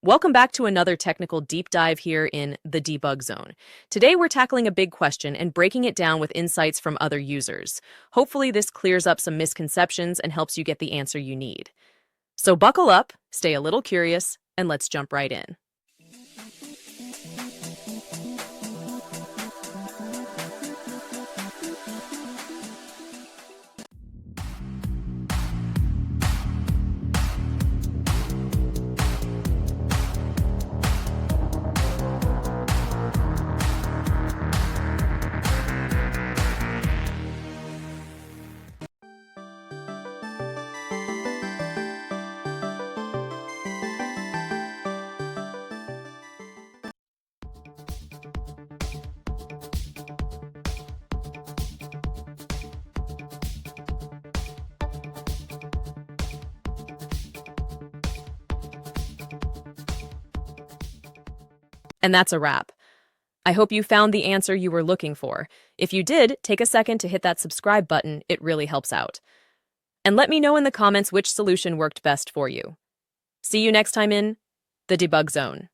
Welcome back to another technical deep dive here in the debug zone. Today we're tackling a big question and breaking it down with insights from other users. Hopefully this clears up some misconceptions and helps you get the answer you need. So buckle up, stay a little curious, and let's jump right in. And that's a wrap. I hope you found the answer you were looking for. If you did, take a second to hit that subscribe button. It really helps out. And let me know in the comments which solution worked best for you. See you next time in the debug zone.